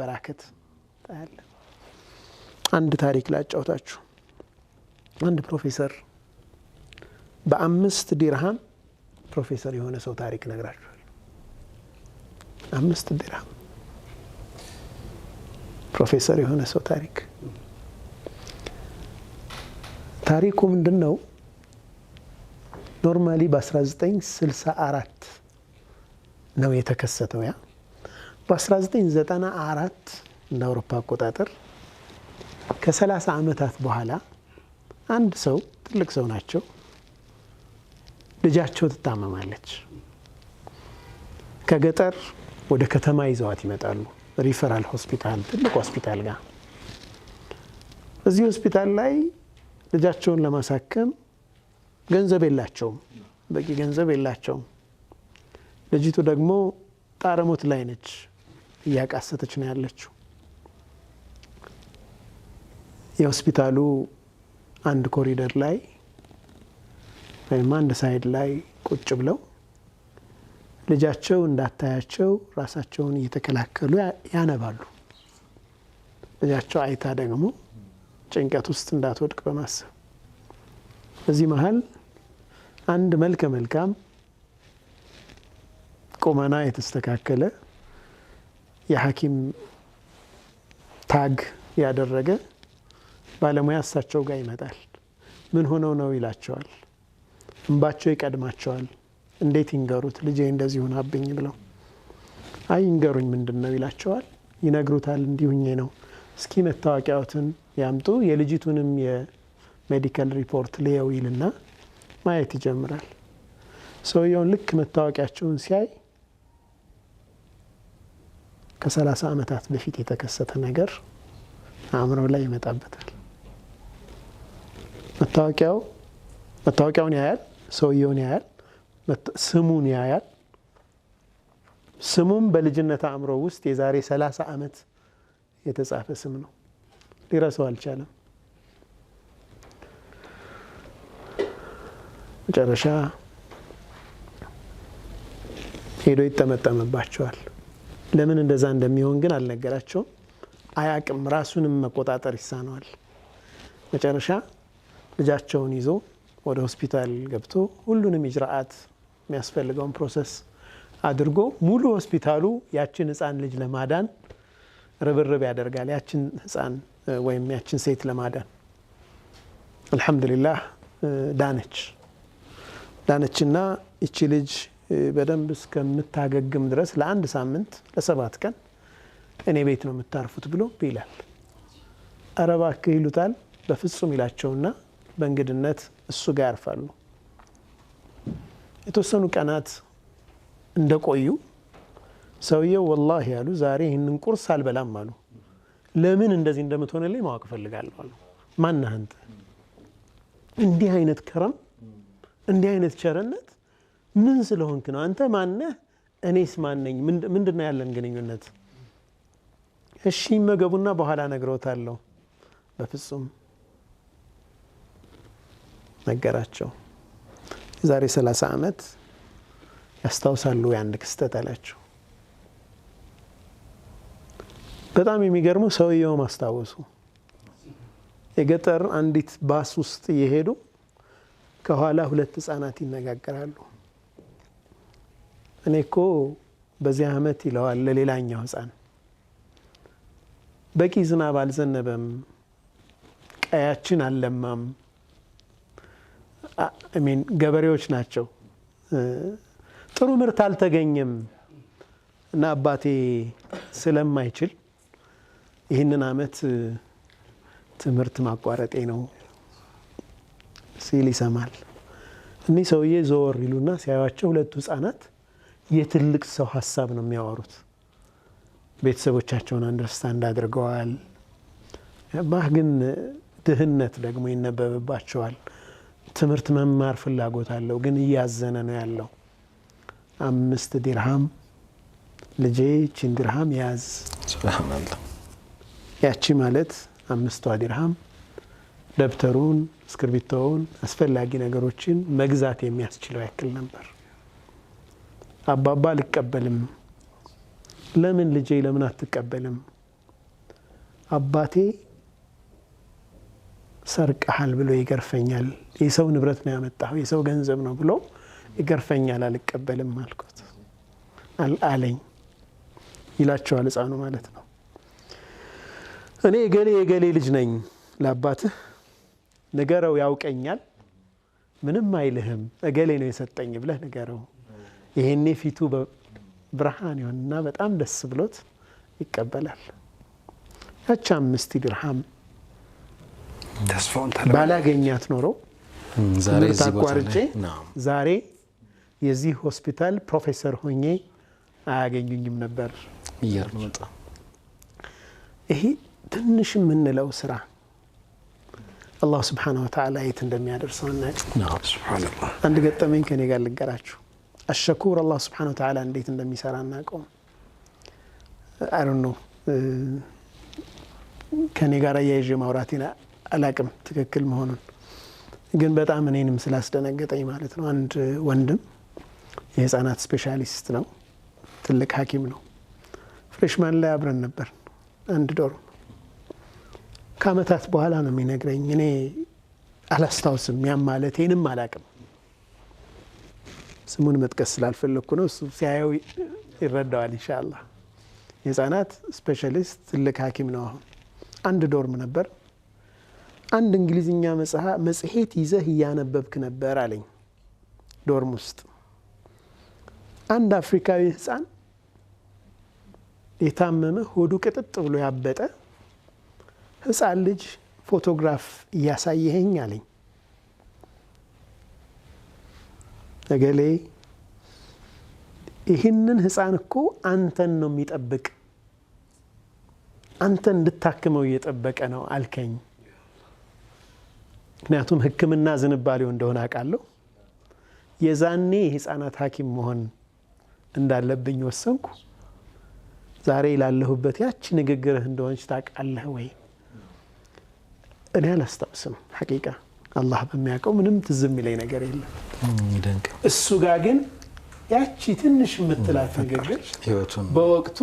መበራከት ታያለ አንድ ታሪክ ላጫውታችሁ አንድ ፕሮፌሰር በ5 ዲርሃም ፕሮፌሰር የሆነ ሰው ታሪክ ነግራችኋል 5 ዲርሃም ፕሮፌሰር የሆነ ሰው ታሪኩ ምንድነው ኖርማሊ በ1964 ነው የተከሰተው ያ በ1994 እንደ አውሮፓ አቆጣጠር ከ30 አመታት በኋላ አንድ ሰው ትልቅ ሰው ናቸው ልጃቸው ትታመማለች ከገጠር ወደ ከተማ ይዘዋት ይመጣሉ ሪፈራል ሆስፒታል ትልቅ ሆስፒታል ጋር እዚህ ሆስፒታል ላይ ልጃቸውን ለማሳከም ገንዘብ የላቸውም በቂ ገንዘብ የላቸውም ልጅቱ ደግሞ ጣረሞት ላይ ነች ያቃሰተች ነው ያለችው የሆስፒታሉ አንድ ኮሪደር ላይ ወይም አንድ ሳይድ ላይ ቁጭ ብለው ልጃቸው እንዳታያቸው ራሳቸውን እየተከላከሉ ያነባሉ ልጃቸው አይታ ደግሞ ጭንቀት ውስጥ እንዳትወድቅ በማሰብ በዚህ መሃል አንድ መልካም ቁመና የተስተካከለ የሐኪም ታግ ያደረገ ባለሙያ እሳቸው ጋር ይመጣል ምን ሆነው ነው ይላቸዋል እንባቸው ይቀድማቸዋል እንዴት ይንገሩት ልጄ እንደዚህ ሆናብኝ ብለው አይ ይንገሩኝ ምንድነው ይላቸዋል ይነግሩታል እንዲሁኝ ነው እስኪ መታወቂያዎትን ያምጡ የልጅቱንም የሜዲካል ሪፖርት ሊያው ይልና ማየት ይጀምራል ሰውየው ልክ መታወቂያቸውን ሲያይ ከ30 አመታት በፊት የተከሰተ ነገር አእምሮው ላይ ይመጣበታል መታወቂያውን ያያል ሰውየውን ያያል ስሙን ያያል ስሙም በልጅነት አእምሮ ውስጥ የዛሬ 30 አመት የተጻፈ ስም ነው ሊረሳው አልቻለም መጨረሻ ሄዶ ይተመተምባቸዋል ለምን እንደዛ እንደሚሆን ግን አልነገራቸውም አያቅም ራሱንም መቆጣጠር ይሳነዋል መጨረሻ ልጃቸውን ይዞ ወደ ሆስፒታል ገብቶ ሁሉንም ኢጅራአት የሚያስፈልገውን ፕሮሰስ አድርጎ ሙሉ ሆስፒታሉ ያችን ህፃን ልጅ ለማዳን ርብርብ ያደርጋል ያችን ህፃን ወይም ያችን ሴት ለማዳን አልহামዱሊላህ ዳነችና እቺ ልጅ በደንብ እስከምታገግም ድረስ ለአንድ ሳምንት ለ7 ቀን እኔ ቤት ነው የምታርፉት ብሎ ይላል አረባክ ይሉታል በፍጹም ይላቸውና በእንግድነት እሱ ጋር ያርፋሉ የተወሰኑ ቀናት እንደቆዩ ሰውየው ወላሂ ያሉ ዛሬ ይሄንን ቁርስ አልበላም አሉ ለምን እንደዚህ እንደምትሆነልኝ ማወቅ ፈልጋለሁ አሉ ማን አንተ እንዲህ አይነት ከረም እንዲህ አይነት ቸርነት ምን ስለሆንክ ነው አንተ ማን ነህ እኔስ ማን ነኝ ምንድነው ያለን ግንኙነት እሺ መገቡና በኋላ ነግሮታለሁ በፍጹም ነገራቸው ዛሬ 30 አመት ያስታውሳሉ ያን ክስተት አላቸው በጣም የሚገርመው ሰውየው ማስታወሱ የገጠር አንዲት ባስ ውስጥ እየሄዱ ከኋላ 2 ህፃናት ይነጋገራሉ እኔኮ በዚህ አመት ይለዋል ለሌላኛው ህፃን በቂ ዝናብ አልዘነበም ቀያችን አልለማም ገበሬዎች ናቸው ጥሩ ምርት አልተገኘም እና አባቴ ስለማይችል ይሄንን አመት ትምህርት ማቋረጤ ነው ሲል ይሰማል እኔ ሰውዬ ዞር ይሉና ሲያዩአቸው 2 ህፃናት የትልቅ ሰው ሐሳብ ነው የሚያወሩት ቤተሰቦቻቸውን አንደርስታንድ አድርገዋል ባህ ግን ድህነት ደግሞ ይነበብባቸዋል ትምህርት መማር ፍላጎት አለው ግን ያዘነ ነው ያለው 5 ዲርሃም ልጄ ቺን ዲርሃም ያዝ ሱብሃንአላህ ያቺ ማለት 5 ዲርሃም ደብተሩን እስክርቢቶውን አስፈላጊ ነገሮችን መግዛት የሚያስችለው ያክል ነበር አባባ ልቀበልም ለምን ልጄ ለምን አትቀበልም አባቴ ሰርቀሃል ብሎ ይገርፈኛል። የሰው ንብረት ነው ያመጣው፣ የሰው ገንዘብ ነው ብሎ ይገርፈኛል፣ አልቀበልም አልኩት አለኝ ይላቸዋል ሕፃኑ ማለት ነው። እኔ የገሌ ልጅ ነኝ ለአባትህ ንገረው፣ ያውቀኛል፣ ምንም አይልህም፣ እገሌ ነው የሰጠኝ ብለህ ንገረው። ይሄኔ ፊቱ ብርሃን ይሆንና በጣም ደስ ብሎት ይቀበላል። ያቺ 5 ድርሃም ባላገኛት ኖሮ ትምህርት አቋርጬ ዛሬ የዚህ ሆስፒታል ፕሮፌሰር ሆኜ አያገኙኝም ነበር። ይሄ ትንሽ የምንለው ስራ አላህ ስብሓነሁ ወተዓላ የት እንደሚያደርሰው አናውቅም። አንድ ገጠመኝ ከኔ ጋር ልንገራችሁ። አሸኩር አላህ ስብሓነሁ ወተዓላ እንዴት እንደሚሰራ አናውቀውም። አይ ዶንት ኖ ከኔ ጋር አያይዤ ማውራቴን አላውቅም ትክክል መሆኑን፣ ግን በጣም እኔንም ስላስደነገጠኝ ማለት ነው። አንድ ወንድም የህፃናት ስፔሻሊስት ነው፣ ትልቅ ሐኪም ነው። ፍሬሽማን ላይ አብረን ነበር አንድ ዶርም። ከአመታት በኋላ ነው የሚነግረኝ። እኔ አላስታውስም፣ ያም ማለቴንም አላውቅም። ስሙን መጥቀስ ስላልፈለኩ ነው። እሱ ሲያየው ይረዳዋል ኢንሻአላህ። የህፃናት ስፔሻሊስት ትልቅ ሐኪም ነው። አሁን አንድ ዶርም ነበር። አንድ እንግሊዝኛ መጽሔት ይዘህ እያነበብክ ነበር አለኝ። ዶርም ውስጥ አንድ አፍሪካዊ ህፃን የታመመ ሆዱ ቅጥጥ ብሎ ያበጠ ህፃን ልጅ ፎቶግራፍ እያሳየኸኝ አለኝ። እገሌ ይህንን ህፃን እኮ አንተን ነው የሚጠብቅ፣ አንተን እንድታክመው እየጠበቀ ነው አልከኝ። ምክንያቱም ሕክምና ዝንባሌው እንደሆነ አውቃለሁ። የዛኔ የህፃናት ሐኪም መሆን እንዳለብኝ ወሰንኩ። ዛሬ ላለሁበት ያቺ ንግግርህ እንደሆነች ታውቃለህ ወይ? እኔ አላስታውስም ሐቂቃ። አላህ በሚያውቀው ምንም ትዝ የሚለኝ ነገር የለም። እሱ ጋር ግን ያቺ ትንሽ የምትላት ንግግር በወቅቱ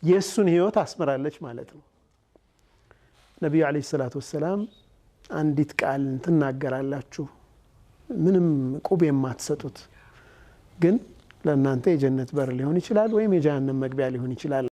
የእሱን ህይወት አስመራለች ማለት ነው። ነቢዩ ዓለይሂ ሰላቱ ወሰላም አንዲት ቃል ትናገራላችሁ ምንም ቁብ የማትሰጡት ግን ለእናንተ የጀነት በር ሊሆን ይችላል ወይም የጀሃነም መግቢያ ሊሆን ይችላል።